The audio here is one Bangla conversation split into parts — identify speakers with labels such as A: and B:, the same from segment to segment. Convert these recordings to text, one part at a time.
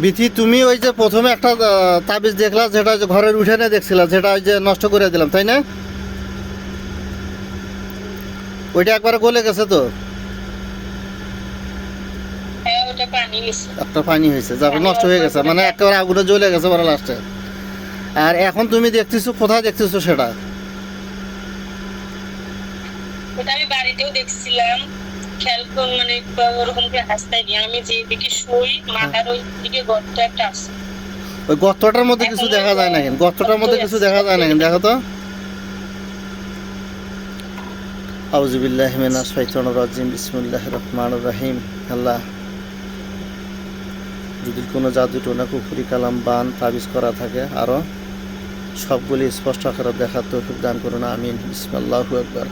A: বিথি, তুমি ওই যে প্রথমে একটা তাবিজ দেখলা, যেটা যে ঘরের উঠানে দেখছিলা, যেটা ওই যে নষ্ট করে দিলাম, তাই না? ওইটা একবারে গলে গেছে তো?
B: হ্যাঁ, ওটা পানি হয়েছে।
A: একটা পানি হয়েছে, যাবে
B: পানি
A: নষ্ট
B: হওয়ার
A: হয়ে
B: পর
A: গেছে,
B: পরে
A: মানে একেবারে আগুনে জ্বলে গেছে বড় লাস্টে। আর এখন তুমি দেখতেছো কোথায় দেখতেছো সেটা?
B: ওটা আমি বাড়িতেও দেখছিলাম, খেয়াল করে মানে ওরকম করে হাসতাই নি, আমি যে দিকে শুই মাথার ওই দিকে গর্ত একটা আছে।
A: ওই গর্তটার মধ্যে কিছু
B: এখন
A: দেখা যায় না কেন? গর্তটার মধ্যে কিছু দেখা যায় না কেন? দেখো তো। আউযুবিল্লাহি মিনাশ শাইতানির রাজিম, বিসমিল্লাহির রহমানির রহিম। আল্লাহ, যদি কোনো জাদু টোনা কুফরি কালাম বান তাবিজ করা থাকে আরও সবগুলি স্পষ্ট আকারে দেখার তৌফিক দান করুন, আমিন। বিসমিল্লাহু আকবার।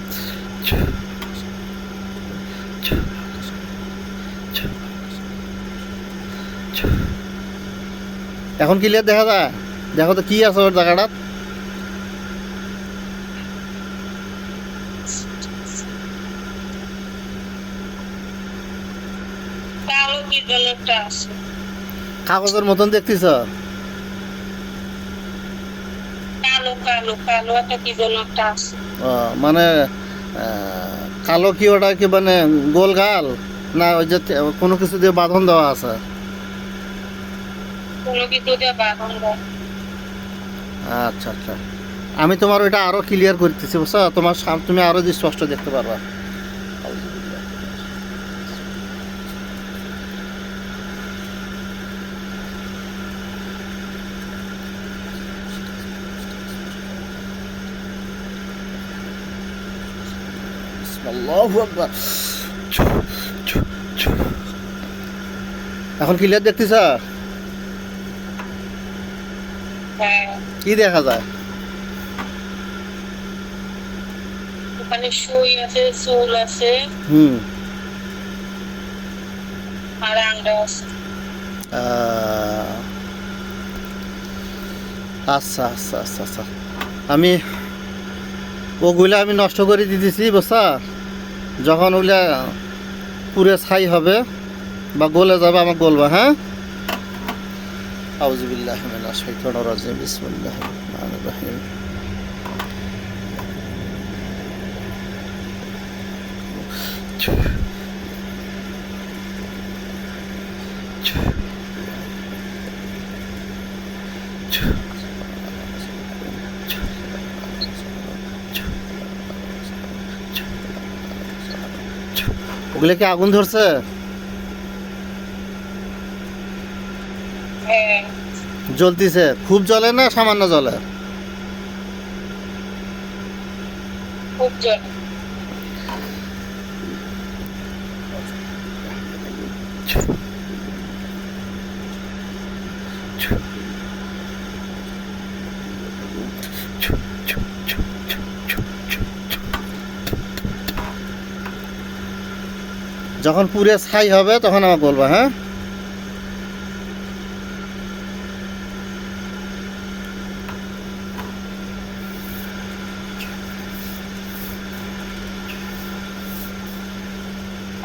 A: এখন ক্লিয়ার দেখা যায়? দেখো তো কি আছে ওর জায়গাটা।
B: কালো কি যেন একটা আছে।
A: কাগজের মতন দেখতেছ?
B: কালো কালো কালো একটা কি যেন একটা আছে।
A: মানে কালো কি ওটা কি মানে গোল গাল, না ওই যে কোনো কিছু দিয়ে বাঁধন দেওয়া আছে?
B: কোনো কিছু দিয়ে বাঁধন দেয়।
A: আচ্ছা আচ্ছা, আমি তোমার ওইটা আরো ক্লিয়ার করতেছি, বুঝছো? তোমার তুমি আরো স্পষ্ট দেখতে পারবা। আল্লাহু আকবার। এখন ক্লিয়ার দেখতেছ?
B: হ্যাঁ,
A: কি দেখা যায়?
B: ওখানে সুই আছে, চুল আছে,
A: হুম।
B: আর আংটা আছে।
A: আচ্ছা আচ্ছা আচ্ছা আচ্ছা, আমি ওগুলা আমি নষ্ট করে দিতেছি, বুঝছা? যখন ওগুলা পুরে ছাই হবে বা গলে যাবে আমাকে বলবা, হ্যাঁ? আউযুবিল্লাহি মিনাশ শাইতানির রাজিম, বিসমিল্লাহির রহমানির রহিম। ওগুলা কি আগুন ধরছে?
B: হ্যাঁ,
A: জ্বলতিছে? খুব জ্বলে না সামান্য জ্বলে?
B: খুব জল।
A: যখন পুরে ছাই হবে তখন আমাকে বলবা, হ্যাঁ?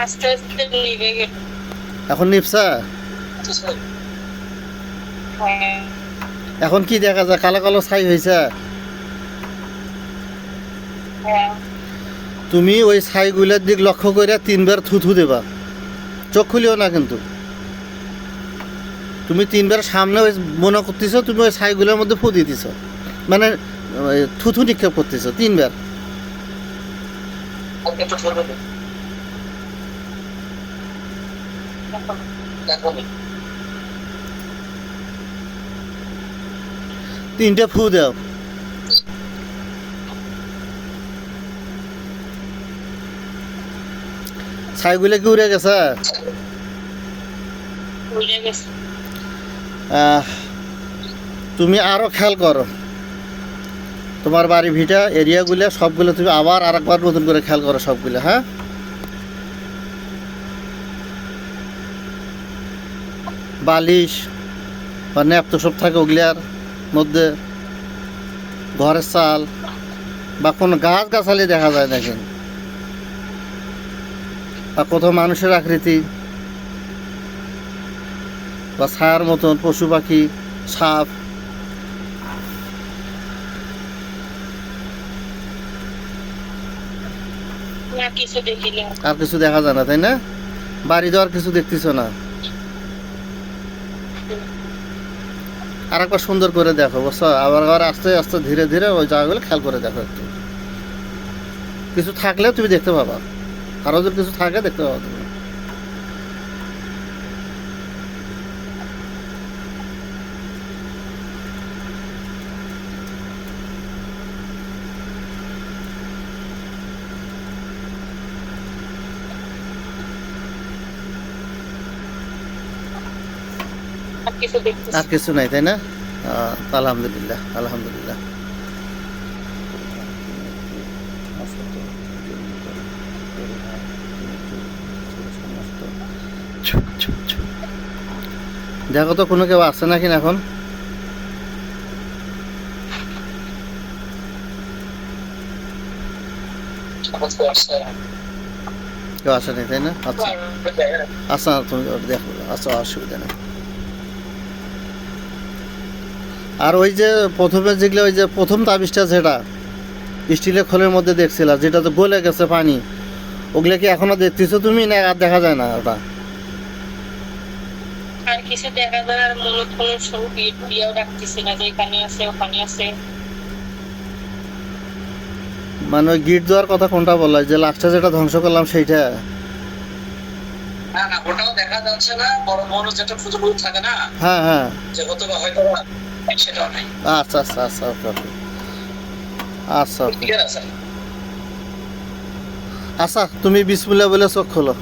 B: আস্তে আস্তে নিভে গেল।
A: এখন নিপসা?
B: হ্যাঁ,
A: এখন কি দেখা যায়? কালো কালো ছাই হয়েছে?
B: হ্যাঁ,
A: তুমি ওই ছাইগুলোর দিক লক্ষ্য করে 3 বার থুথু দেবা, চোখ খুলিও না কিন্তু। তুমি 3 বার সামনে ওই মনে করতেছো তুমি ওই ছাইগুলোর মধ্যে ফু দিতেছ, মানে থুথু নিক্ষেপ করতেছো 3 বার। তিনটে ফু দাও। ছাইগুলো কি উড়ে গেছে?
B: বুঝে গেছে।
A: তুমি আরো খেয়াল করো, তোমার বাড়ি ভিটা এরিয়াগুলো সবগুলো তুমি আবার আরেকবার নতুন করে খেয়াল করো সবগুলো, হ্যাঁ? বালিশ বা ন্যাপ তো সব থাকে ওগুলার মধ্যে, ঘরের চাল বা কোনো গাছ গাছালি দেখা যায় দেখেন, বা কোথাও মানুষের আকৃতি, বা ছায়ার মতন পশু পাখি, সাপ?
B: না কিছু দেখিনি।
A: আর কিছু দেখা যায় না, তাই না? বাড়িতে আর কিছু দেখতেছ না? আর একবার সুন্দর করে দেখো, বুঝছো? আবার আস্তে আস্তে ধীরে ধীরে ওই জায়গাগুলো খেয়াল করে দেখো একটু। কিছু থাকলে তুমি দেখতে পাবা, আরও যদি কিছু থাকে দেখতে পাবা তুমি।
B: আর কিছু দেখতেছি।
A: আর কিছু নাই, তাই না? আলহামদুলিল্লাহ, আলহামদুলিল্লাহ। দেখো তো কোনো কেউ আছে নাকি না এখন? কেউ আসে নাই, তাই না? আচ্ছা আচ্ছা, তুমি দেখো, আচ্ছা, অসুবিধা নেই। আর ওই যে প্রথমে যেগুলো, ওই যে প্রথম তাবিজটা যেটা স্টিলের খোলের মধ্যে দেখছিলা, যেটা তো গলে গেছে পানি, ওগুলা কি এখনো দেখতেছো তুমি, না আর দেখা যায় না ওটা?
B: আর কিছু দেখা যায় না, আর মনে কোনো সব দিয়েও রাখতেছি না যে এখানে আছে ওখানে আছে।
A: মানে ওই গিট দেওয়ার কথা কোনটা বলা, যে লাস্টে যেটা ধ্বংস করলাম সেইটা?
C: না না, ওটাও দেখা যাচ্ছে না, বড় বড় যেটা ফুটো ফুটো থাকে না,
A: হ্যাঁ হ্যাঁ,
C: যে হয়তো বা সেটাও নাই।
A: আচ্ছা আচ্ছা আচ্ছা, ওকে ওকে, আচ্ছা ওকে।
C: ক্লিয়ার আছে?
A: আচ্ছা, তুমি বিসমিল্লাহ বলে চোখ খোলো।